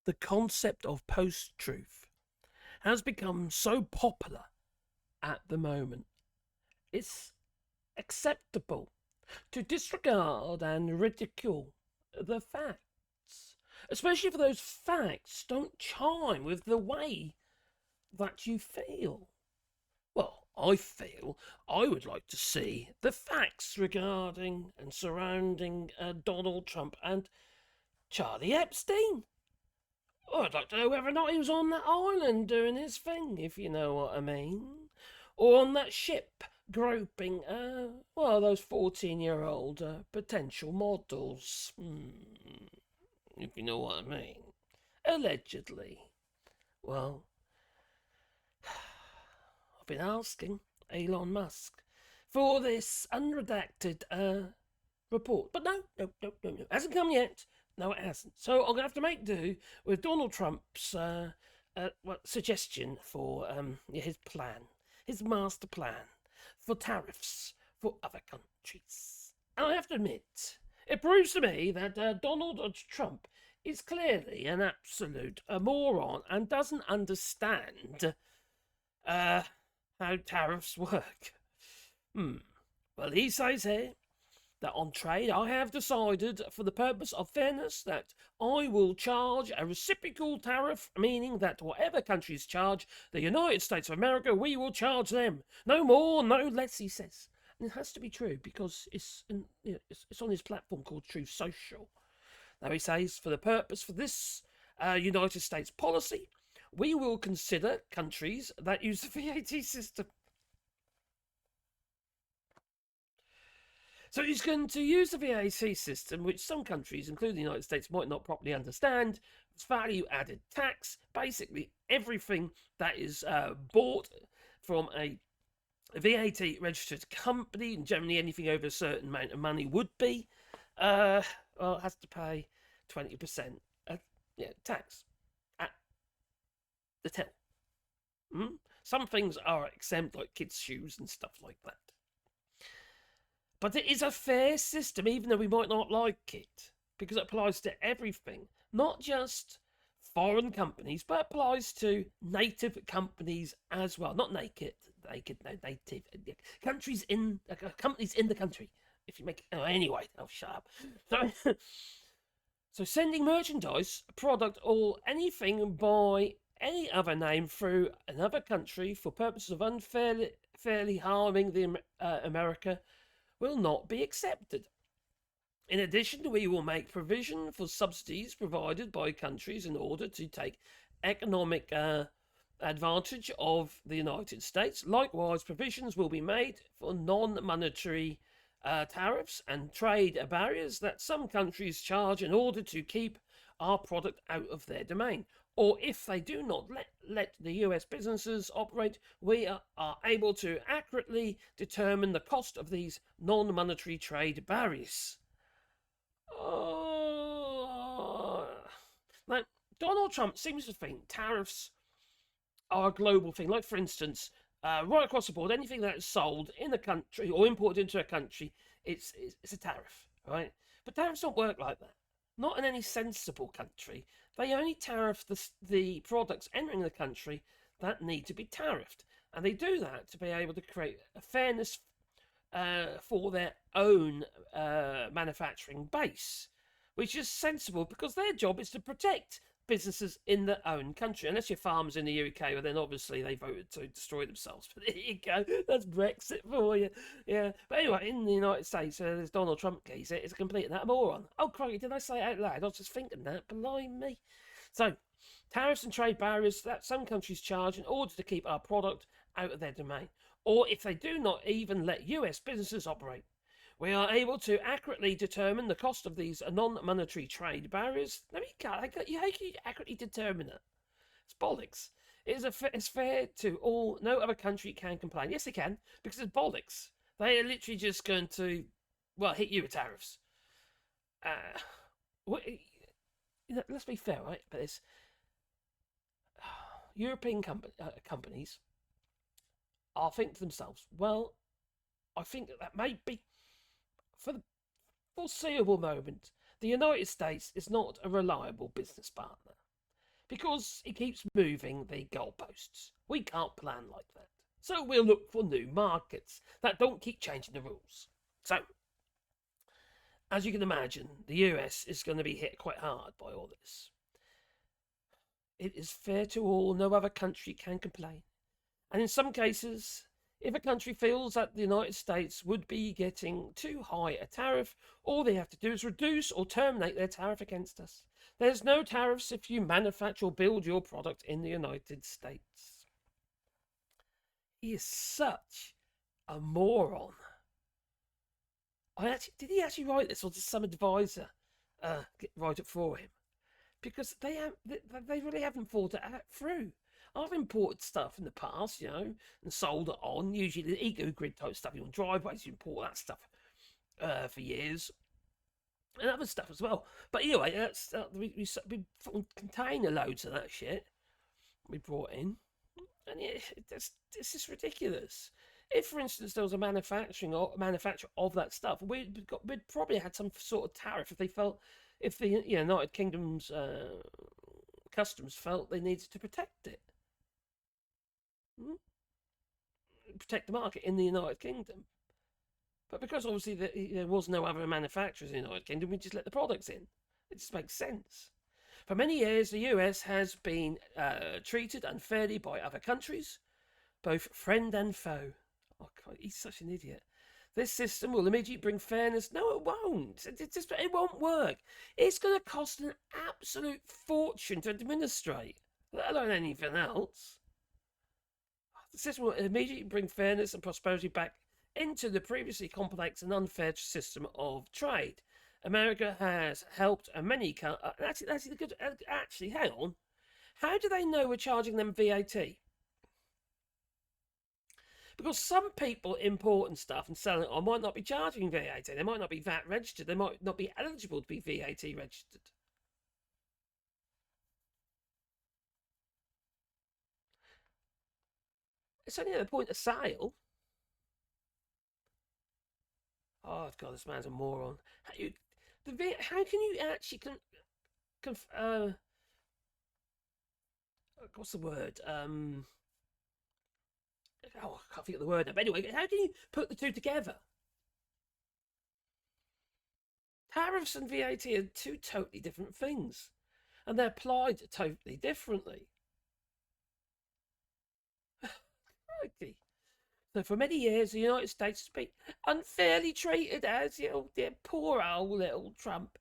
the concept of post-truth has become so popular at the moment. It's acceptable to disregard and ridicule the facts, especially if those facts don't chime with the way that you feel. Well, I feel I would like to see the facts regarding and surrounding Donald Trump and Charlie Epstein. I'd like to know whether or not he was on that island doing his thing, if you know what I mean. Or on that ship groping, those 14-year-old potential models. If you know what I mean. Allegedly. Well, I've been asking Elon Musk for this unredacted report. But no. Hasn't come yet. No, it hasn't. So I'm going to have to make do with Donald Trump's suggestion for his plan, his master plan for tariffs for other countries. And I have to admit, it proves to me that Donald Trump is clearly an absolute moron and doesn't understand how tariffs work. Well, he says here that on trade I have decided for the purpose of fairness that I will charge a reciprocal tariff, meaning that whatever countries charge the United States of America, we will charge them. No more, no less, he says. And it has to be true because it's on his platform called Truth Social. Now he says, for the purpose for this United States policy, we will consider countries that use the VAT system. So he's going to use the VAT system, which some countries, including the United States, might not properly understand. It's value-added tax. Basically, everything that is bought from a VAT-registered company, and generally anything over a certain amount of money would be, has to pay 20% tax at the till. Some things are exempt, like kids' shoes and stuff like that. But it is a fair system, even though we might not like it, because it applies to everything, not just foreign companies, but applies to native companies as well. Not native countries companies in the country. If you make anyway, shut up. So sending merchandise, product, or anything by any other name through another country for purposes of unfairly harming the America will not be accepted. In addition, we will make provision for subsidies provided by countries in order to take economic advantage of the United States. Likewise, provisions will be made for non-monetary tariffs and trade barriers that some countries charge in order to keep our product out of their domain. Or if they do not let the US businesses operate, we are able to accurately determine the cost of these non-monetary trade barriers. Now, Donald Trump seems to think tariffs are a global thing. Like, for instance, right across the board, anything that is sold in a country or imported into a country, it's a tariff, right? But tariffs don't work like that. Not in any sensible country. They only tariff the products entering the country that need to be tariffed. And they do that to be able to create a fairness for their own manufacturing base, which is sensible because their job is to protect businesses in their own country. Unless you're farmers in the UK, well, then obviously they voted to destroy themselves. But there you go. That's Brexit for you. Yeah. But anyway, in the United States, there's Donald Trump geezer. It's a complete and utter moron. Oh, crikey, did I say it out loud? I was just thinking that. Blimey. So, tariffs and trade barriers that some countries charge in order to keep our product out of their domain. Or if they do not even let US businesses operate. We are able to accurately determine the cost of these non-monetary trade barriers. How can you accurately determine it? It's bollocks. It's fair to all. No other country can complain. Yes, they can, because it's bollocks. They are literally just going to, hit you with tariffs. Let's be fair, right? But it's European companies are thinking to themselves, well, I think that may be, for the foreseeable moment, the United States is not a reliable business partner. because it keeps moving the goalposts. We can't plan like that. So we'll look for new markets that don't keep changing the rules. So, as you can imagine, the US is going to be hit quite hard by all this. It is fair to all, no other country can complain. And in some cases, if a country feels that the United States would be getting too high a tariff, all they have to do is reduce or terminate their tariff against us. There's no tariffs if you manufacture or build your product in the United States. He is such a moron. Did he actually write this, or did some advisor write it for him? Because they really haven't thought it through. I've imported stuff in the past, and sold it on. Usually the eco-grid type stuff on driveways, you import that stuff for years. And other stuff as well. But anyway, that's we container loads of that shit we brought in. And this is ridiculous. If, for instance, there was a manufacture of that stuff, we'd probably had some sort of tariff if the United Kingdom's customs felt they needed to protect it. Protect the market in the United Kingdom. But because obviously there was no other manufacturers in the United Kingdom, we just let the products in. It just makes sense. For many years, the US has been treated unfairly by other countries, both friend and foe. Oh God, he's such an idiot. This system will immediately bring fairness. No, it won't. It won't work. It's going to cost an absolute fortune to administrate, let alone anything else. The system will immediately bring fairness and prosperity back into the previously complex and unfair system of trade. America has helped many actually, hang on. How do they know we're charging them VAT? Because some people importing stuff and selling it on might not be charging VAT. They might not be VAT registered. They might not be eligible to be VAT registered. It's only at the point of sale. Oh God, this man's a moron. How can you actually what's the word? I can't think of the word now. But anyway, how can you put the two together? Tariffs and VAT are two totally different things, and they're applied totally differently. Okay. So for many years, the United States has been unfairly treated as, dear poor old little Trump.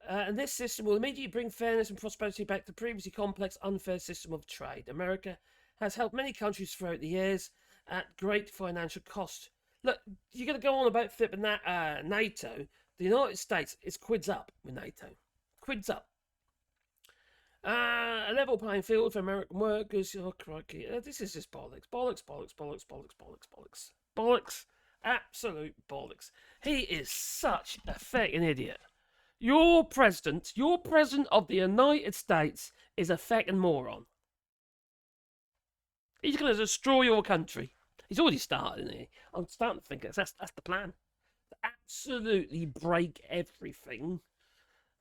And this system will immediately bring fairness and prosperity back to the previously complex, unfair system of trade. America has helped many countries throughout the years at great financial cost. Look, you're going to go on about flipping that NATO. The United States is quids up with NATO. Quids up. A level playing field for American workers. Oh, crikey. This is just bollocks. Bollocks, bollocks, bollocks, bollocks, bollocks, bollocks. Bollocks. Absolute bollocks. He is such a fucking idiot. Your president of the United States, is a fucking moron. He's going to destroy your country. He's already started, isn't he? I'm starting to think that's the plan. To absolutely break everything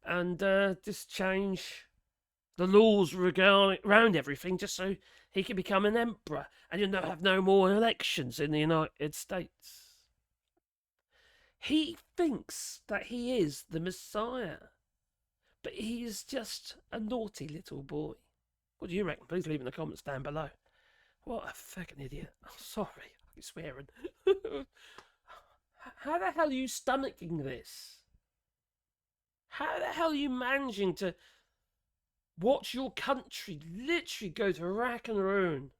and just change the laws around everything just so he can become an emperor and you'll have no more elections in the United States. He thinks that he is the Messiah, but he is just a naughty little boy. What do you reckon? Please leave in the comments down below. What a fucking idiot. I'm sorry, I'm swearing. How the hell are you stomaching this? How the hell are you managing to watch your country literally go to rack and ruin?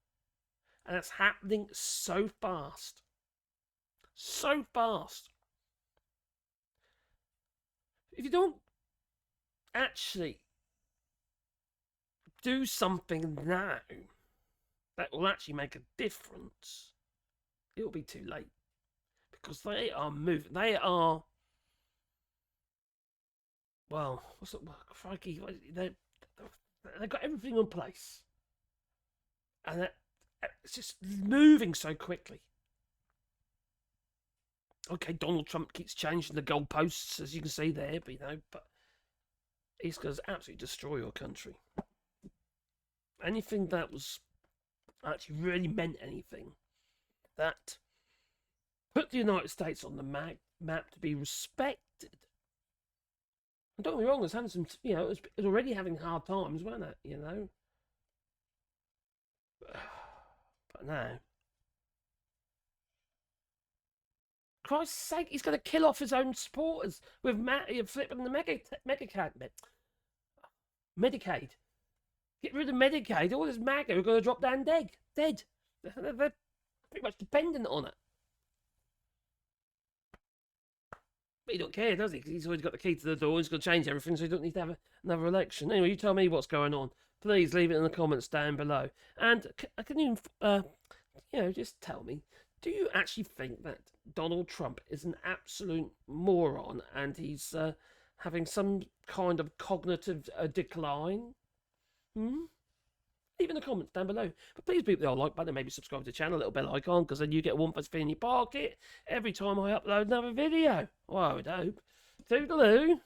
And it's happening so fast. So fast. If you don't actually do something now that will actually make a difference, it'll be too late. Because they are moving. They are. Well, what's it? Crikey, they've got everything in place. And it's just moving so quickly. Okay, Donald Trump keeps changing the goalposts, as you can see there, but he's going to absolutely destroy your country. anything that was actually really meant anything, that put the United States on the map to be respected. And don't get me wrong, it was having some, you know, it was already having hard times, wasn't it? You know, but no. Christ's sake, he's going to kill off his own supporters with flipping the Medicaid. Get rid of Medicaid. All this MAGA are going to drop down dead. They're pretty much dependent on it. But he don't care, does he? Because he's already got the key to the door. He's going to change everything, so he don't need to have another election. Anyway, you tell me what's going on. Please leave it in the comments down below. And can you, you know, just tell me, do you actually think that Donald Trump is an absolute moron and he's having some kind of cognitive decline? Leave in the comments down below. But please beat the old like button and maybe subscribe to the channel, little bell icon, because then you get one plus in your pocket every time I upload another video. Well, I would hope. Toodaloo.